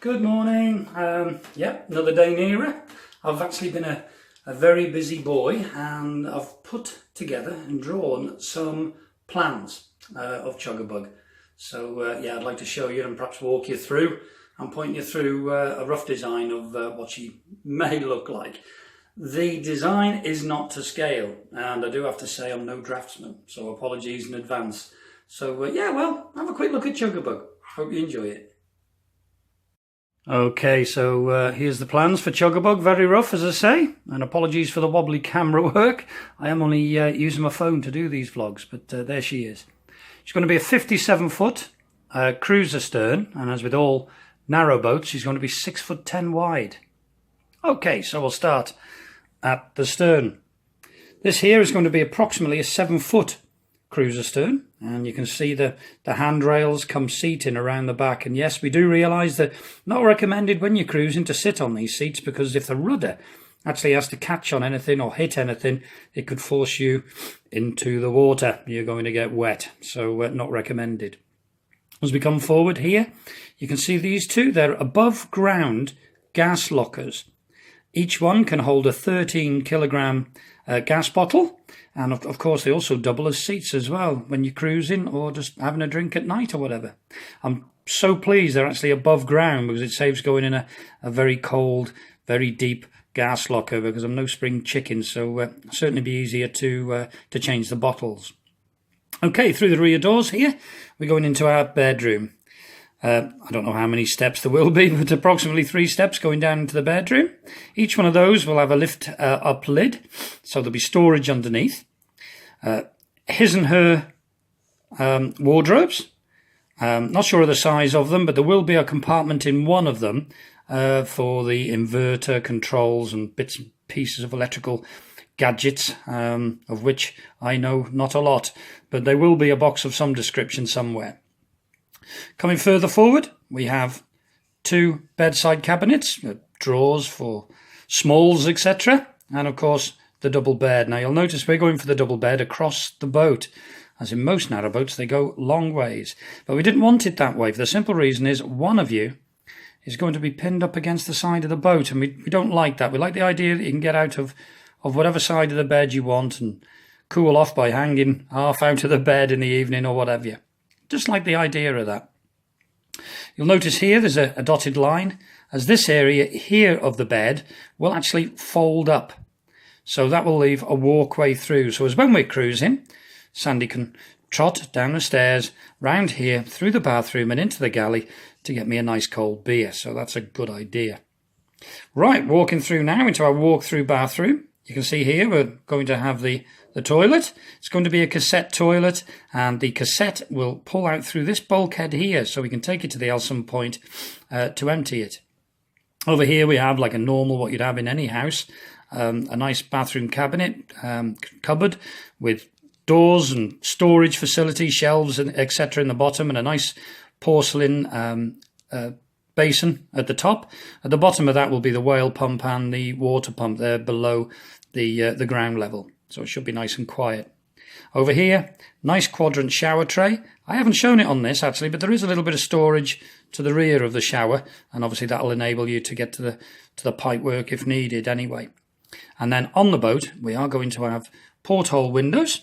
Good morning. Another day nearer. I've actually been a very busy boy, and I've put together and drawn some plans of Chuggabug. So I'd like to show you and perhaps walk you through and point you through a rough design of what she may look like. The design is not to scale, and I do have to say I'm no draftsman, so apologies in advance. So have a quick look at Chuggabug. Hope you enjoy it. Okay, so here's the plans for Chuggabug. Very rough, as I say, and apologies for the wobbly camera work. I am only using my phone to do these vlogs, but there she is. She's going to be a 57-foot cruiser stern, and as with all narrow boats, she's going to be 6'10" wide. Okay, so we'll start at the stern. This here is going to be approximately a 7-foot cruiser stern, and you can see the handrails come seating around the back. And yes, we do realise that not recommended when you're cruising to sit on these seats, because if the rudder actually has to catch on anything or hit anything, it could force you into the water. You're going to get wet, so not recommended. As we come forward here, you can see these two. They're above ground gas lockers. Each one can hold a 13 kilogram gas bottle, and of course they also double as seats as well when you're cruising or just having a drink at night or whatever. I'm so pleased they're actually above ground, because it saves going in a very cold, very deep gas locker, because I'm no spring chicken, so certainly be easier to change the bottles. Okay, through the rear doors here, we're going into our bedroom. I don't know how many steps there will be, but approximately 3 steps going down into the bedroom. Each one of those will have a lift up lid, so there'll be storage underneath. His and her wardrobes. Not sure of the size of them, but there will be a compartment in one of them for the inverter controls and bits and pieces of electrical gadgets, of which I know not a lot, but there will be a box of some description somewhere. Coming further forward, we have 2 bedside cabinets, drawers for smalls, etc. And of course, the double bed. Now you'll notice we're going for the double bed across the boat. As in most narrow boats, they go long ways. But we didn't want it that way, for the simple reason is one of you is going to be pinned up against the side of the boat, and we don't like that. We like the idea that you can get out of whatever side of the bed you want and cool off by hanging half out of the bed in the evening or whatever. Just like the idea of that. You'll notice here there's a dotted line, as this area here of the bed will actually fold up. So that will leave a walkway through. So as when we're cruising, Sandy can trot down the stairs, round here, through the bathroom and into the galley to get me a nice cold beer. So that's a good idea. Right, walking through now into our walk-through bathroom. You can see here we're going to have the toilet. It's going to be a cassette toilet, and the cassette will pull out through this bulkhead here, so we can take it to the Elson point to empty it. Over here we have like a normal, what you'd have in any house, a nice bathroom cabinet, cupboard with doors and storage facility, shelves and etc. in the bottom, and a nice porcelain basin at the top. At the bottom of that will be the whale pump and the water pump there below the ground level. So it should be nice and quiet. Over here, nice quadrant shower tray. I haven't shown it on this actually, but there is a little bit of storage to the rear of the shower, and obviously that'll enable you to get to the pipe work if needed anyway. And then on the boat, we are going to have porthole windows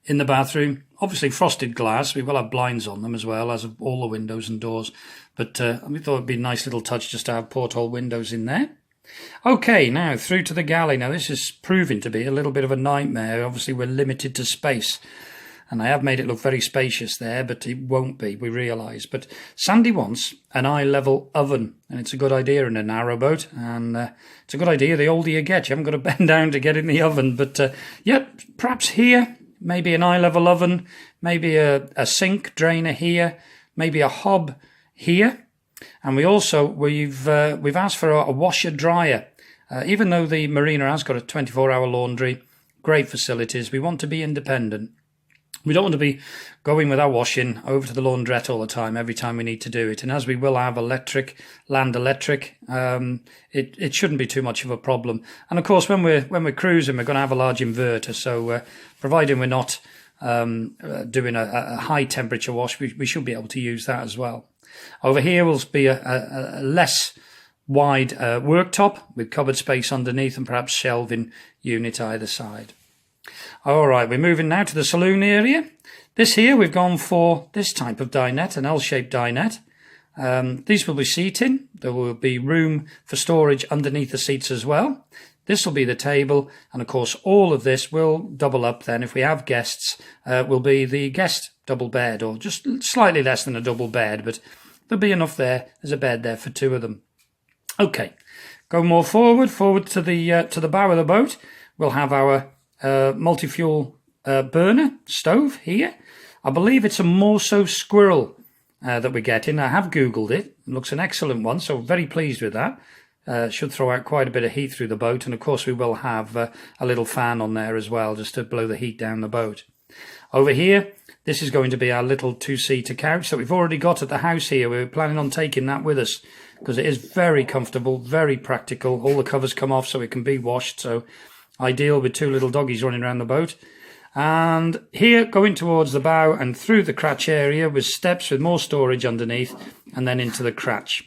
in the bathroom. Obviously frosted glass. We will have blinds on them as well as all the windows and doors. But we thought it'd be a nice little touch just to have porthole windows in there. Okay, now through to the galley. Now this is proving to be a little bit of a nightmare. Obviously we're limited to space, and I have made it look very spacious there, but it won't be, we realise. But Sandy wants an eye-level oven, and it's a good idea in a narrowboat, and it's a good idea the older you get. You haven't got to bend down to get in the oven, but perhaps here, maybe an eye-level oven, maybe a sink drainer here, maybe a hob here. And we've asked for a washer dryer. Even though the marina has got a 24-hour laundry, great facilities, we want to be independent. We don't want to be going with our washing over to the laundrette all the time, every time we need to do it. And as we will have land electric, it shouldn't be too much of a problem. And of course, when we're cruising, we're going to have a large inverter. So providing we're not doing a high temperature wash, we should be able to use that as well. Over here will be a less wide worktop with cupboard space underneath and perhaps shelving unit either side. All right, we're moving now to the saloon area. This here, we've gone for this type of dinette, an L-shaped dinette. These will be seating. There will be room for storage underneath the seats as well. This will be the table, and of course all of this will double up then. If we have guests, will be the guest double bed, or just slightly less than a double bed, but there'll be enough there. There's a bed there for two of them. Okay, go more forward to the bow of the boat. We'll have our multi-fuel burner stove here. I believe it's a Morso Squirrel that we're getting. I have Googled it. It looks an excellent one, so very pleased with that. Should throw out quite a bit of heat through the boat, and of course we will have a little fan on there as well, just to blow the heat down the boat. Over here, this is going to be our little two-seater couch that we've already got at the house here. We're planning on taking that with us because it is very comfortable, very practical. All the covers come off so it can be washed, so ideal with two little doggies running around the boat. And here, going towards the bow and through the cratch area with steps with more storage underneath, and then into the cratch.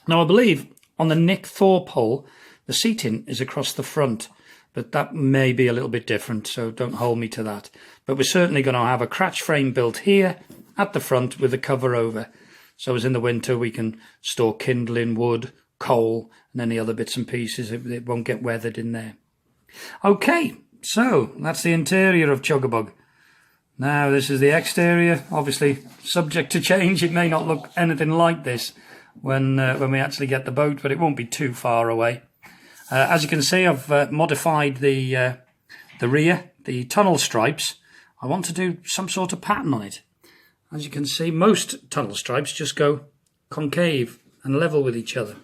Now I believe on the Nick Thorpe hull, the seating is across the front, but that may be a little bit different, so don't hold me to that. But we're certainly going to have a cratch frame built here at the front with the cover over. So as in the winter we can store kindling, wood, coal and any other bits and pieces. It won't get weathered in there. Okay, so that's the interior of Chuggabug. Now this is the exterior, obviously subject to change. It may not look anything like this when we actually get the boat, but it won't be too far away. As you can see, I've modified the rear, the tunnel stripes. I want to do some sort of pattern on it. As you can see, most tunnel stripes just go concave and level with each other.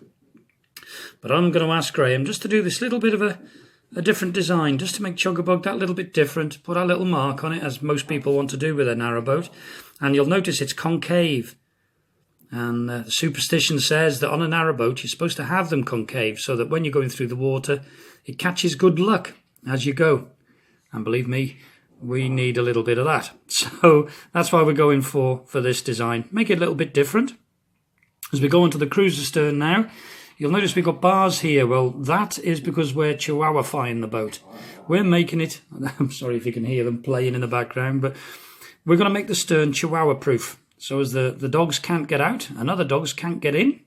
But I'm going to ask Graham just to do this little bit of a different design, just to make Chuggabug that little bit different, put our little mark on it, as most people want to do with a narrowboat. And you'll notice it's concave. And the superstition says that on a narrowboat you're supposed to have them concave so that when you're going through the water it catches good luck as you go. And believe me, we need a little bit of that. So that's why we're going for this design. Make it a little bit different. As we go into the cruiser stern now, you'll notice we've got bars here. Well, that is because we're Chihuahua-fying the boat. We're making it, I'm sorry if you can hear them playing in the background, but we're going to make the stern Chihuahua-proof. So as the dogs can't get out and other dogs can't get in,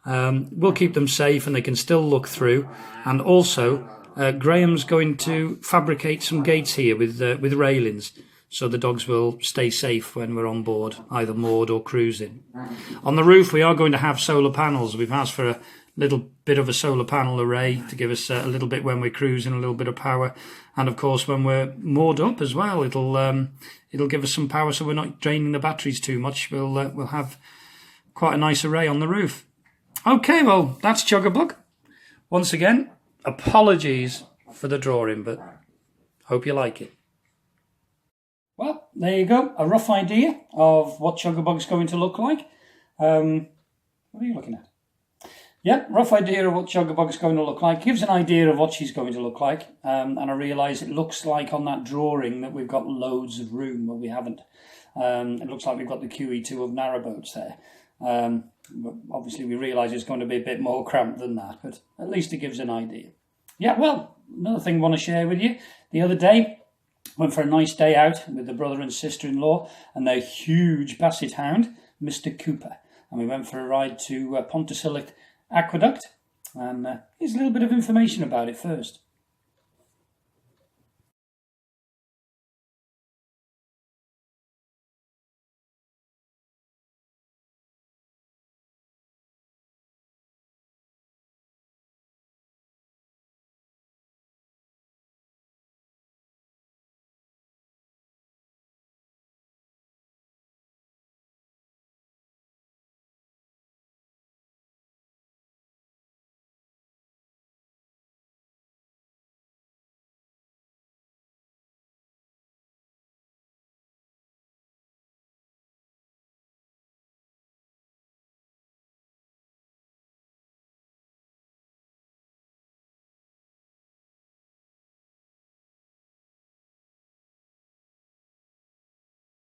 we'll keep them safe and they can still look through. And also, Graham's going to fabricate some gates here with railings, so the dogs will stay safe when we're on board, either moored or cruising. On the roof, we are going to have solar panels. We've asked for a little bit of a solar panel array to give us a little bit when we're cruising, a little bit of power. And of course, when we're moored up as well, it'll give us some power so we're not draining the batteries too much. We'll have quite a nice array on the roof. Okay, well, that's Chuggabug. Once again, apologies for the drawing, but hope you like it. Well, there you go. A rough idea of what Chuggabug's going to look like. What are you looking at? Yeah, rough idea of what Chuggabug's going to look like. Gives an idea of what she's going to look like. And I realise it looks like on that drawing that we've got loads of room, but we haven't. It looks like we've got the QE2 of narrowboats there. But obviously we realise it's going to be a bit more cramped than that, but at least it gives an idea. Yeah, well, another thing I want to share with you. The other day, went for a nice day out with the brother and sister-in-law and their huge basset hound, Mr. Cooper. And we went for a ride to Pontcysyllte Aqueduct, and here's a little bit of information about it first.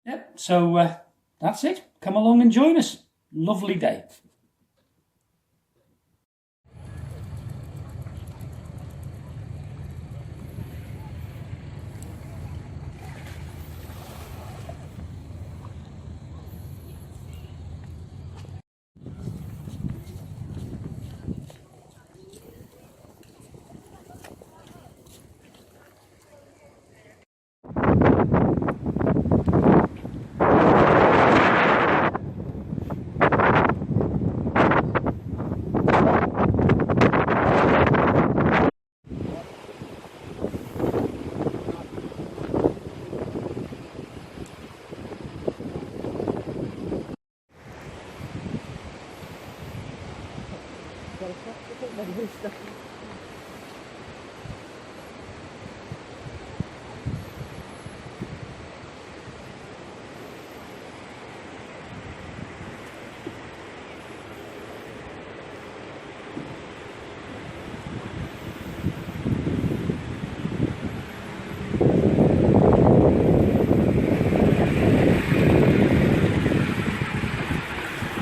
Yep, so that's it. Come along and join us. lovely day.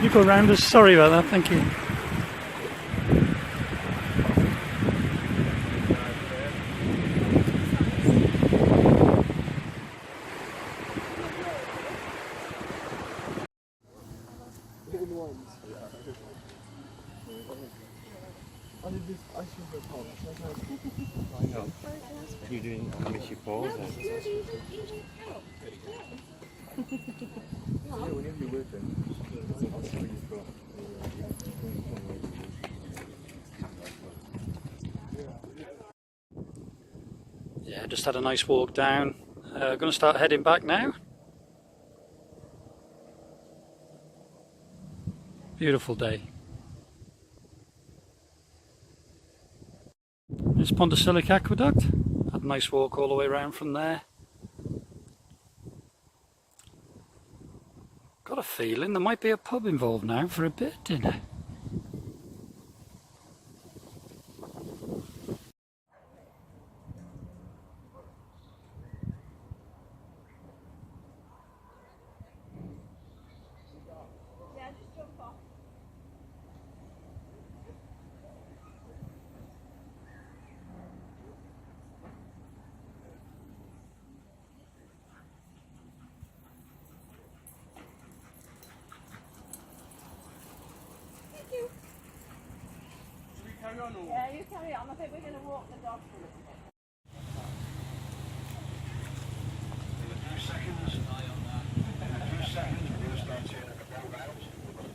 You go round us. Sorry about that. Thank you. You doing mishy paws? Yeah, just had a nice walk down. Going to start heading back now. Beautiful day. This Pontcysyllte aqueduct. Had a nice walk all the way around from there. Got a feeling there might be a pub involved now for a bit of dinner. Yeah, you carry on. I think we're going to walk the dog for a little bit. In a few seconds, we're going to start turning up down rounds.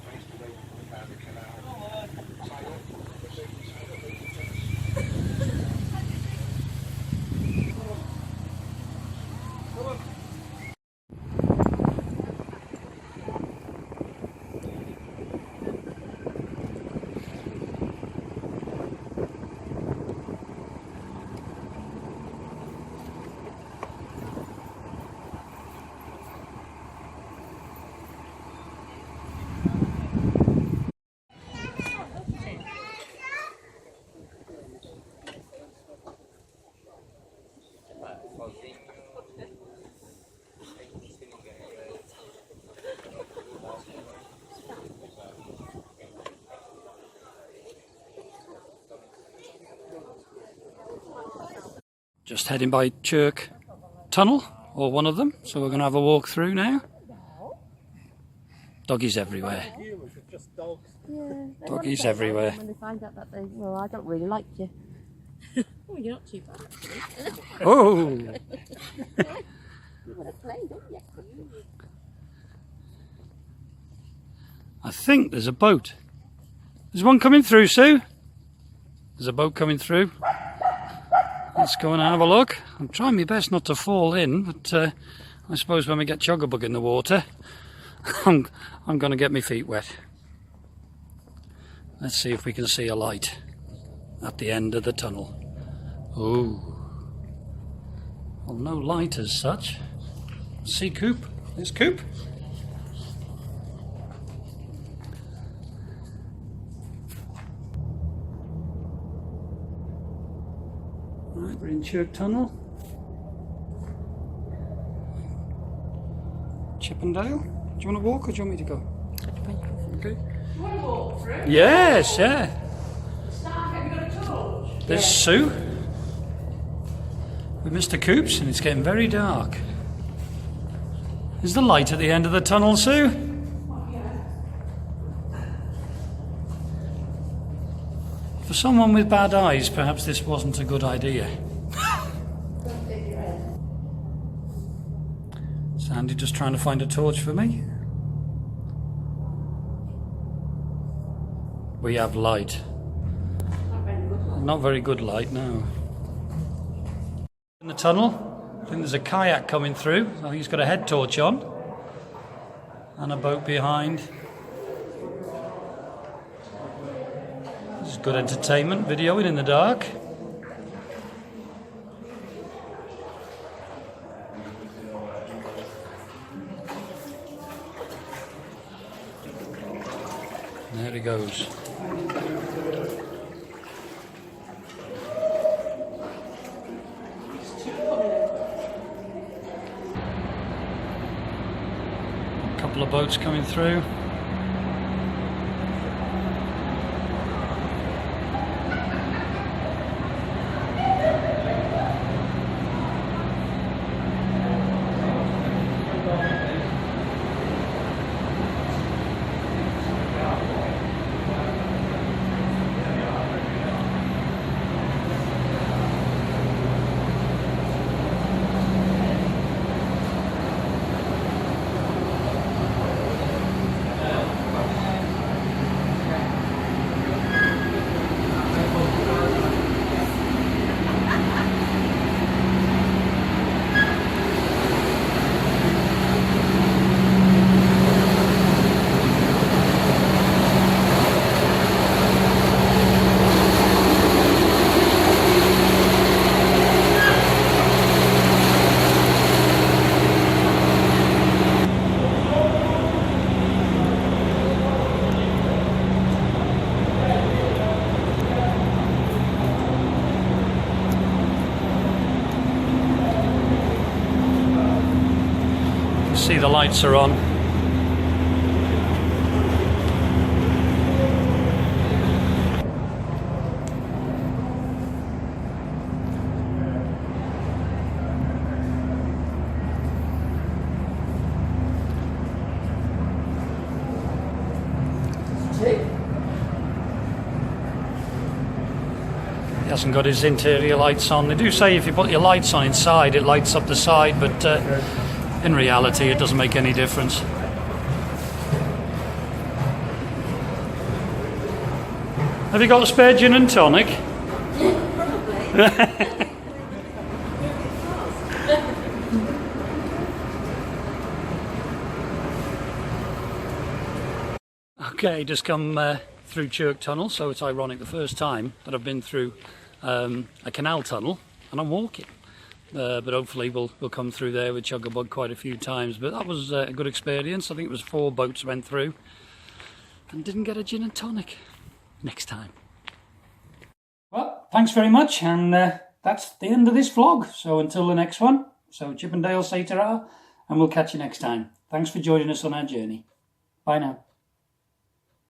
Face the way down the canal. Side up. Just heading by Chirk Tunnel, or one of them, so we're going to have a walk through now. Doggies everywhere. Yeah, Doggies everywhere. When they find out that well, I don't really like you. Oh, you're not too bad, actually. Oh! You want to play, don't you? I think there's a boat. There's one coming through, Sue. There's a boat coming through. Let's go and have a look. I'm trying my best not to fall in, but I suppose when we get Chuggabug in the water, I'm going to get my feet wet. Let's see if we can see a light at the end of the tunnel. Oh, well, no light as such. See Coop? There's Coop. Right, we're in Chirk Tunnel. Chippendale. Do you want to walk or do you want me to go? Okay. You want to walk through? Yes, yeah. Staff, have you got a torch? There's Sue with Mr. Coops, and it's getting very dark. Is the light at the end of the tunnel, Sue? For someone with bad eyes, perhaps this wasn't a good idea. Sandy just trying to find a torch for me. We have light. Not very good light, no. In the tunnel, I think there's a kayak coming through. I think he's got a head torch on. And a boat behind. This is good entertainment, videoing in the dark. There he goes. A couple of boats coming through. See, the lights are on. He hasn't got his interior lights on. They do say if you put your lights on inside, it lights up the side, but in reality, it doesn't make any difference. Have you got a spare gin and tonic? Okay, just come through Chirk Tunnel, so it's ironic the first time that I've been through a canal tunnel and I'm walking. But hopefully we'll come through there with Chuggabug quite a few times. But that was a good experience. I think it was 4 boats went through and didn't get a gin and tonic. Next time. Well, thanks very much, and that's the end of this vlog. So until the next one, so Chip and Dale say ta-ra, and we'll catch you next time. Thanks for joining us on our journey. Bye now.